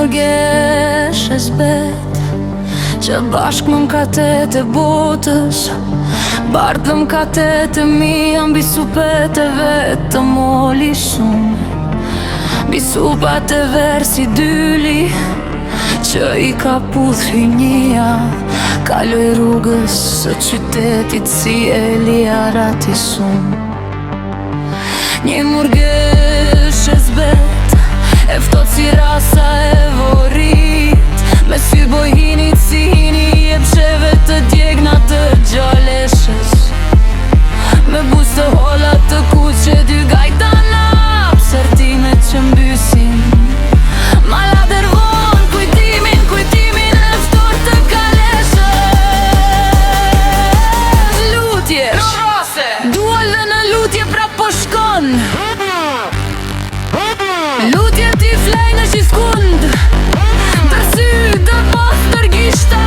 mërgesh e zbet që bashk më mkatet e botës, bardhë mkatet e mija mbi supet e vetë të moli shumë, mbi supat e versi dyli që i ka puth hynjia. Kaloj rrugës së qytetit si Elia Ratisum. Një mërgesh e zbet e ftot si rasa e vorit, me sy bojhinit si hini e psheve të djegna të gjalleshes, me buz të holla të kuqe dy gajta nap, sertimet që mbysin malader von, kujtimin e ftot të kaleshes. Lutjesh dual dhe në lutje prap po shkon, lutje ti flej në qiskund, të sy të mos tërgishta,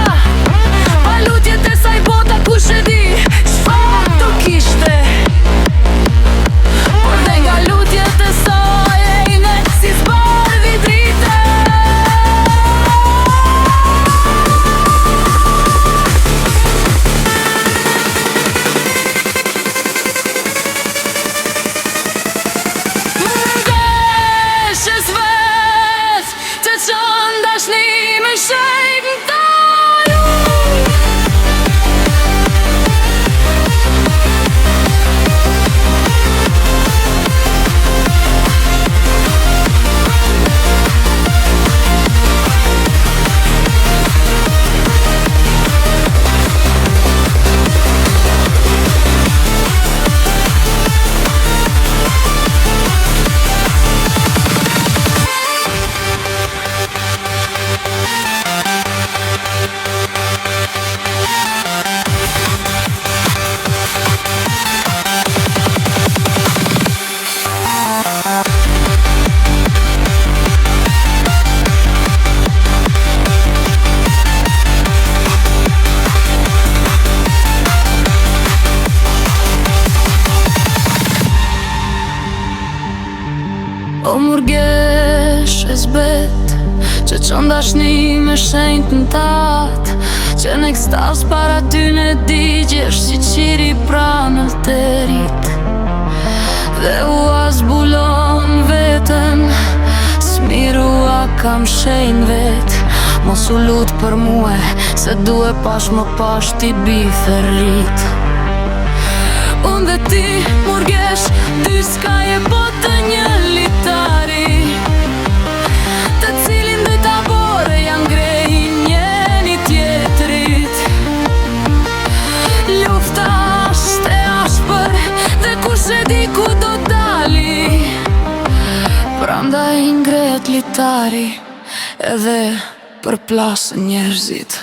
pa lutje të saj bota kush e di çfarë të kishte. Por dhe nga lutje të saj e ine si zbardhi drite. Të qënë dashni me shejtë në talu. O mërgesh e zbet që qënë dashni me shenjtë në tatë, që në ekstaz para ty në digjesh si qiri pranë të rrit, dhe ua zbulon vetën, smiru a kam shenjë vet. Mos u lut për muë se due pash më pash ti bife rrit. Unë dhe ti mërgesh dy s'ka e botë një litari, të cilin dy tabore janë grejnë njeni tjetrit. Lufta është e ashpër dhe kush e di ku do dali, prandaj ngret litari edhe për plasën njerëzit.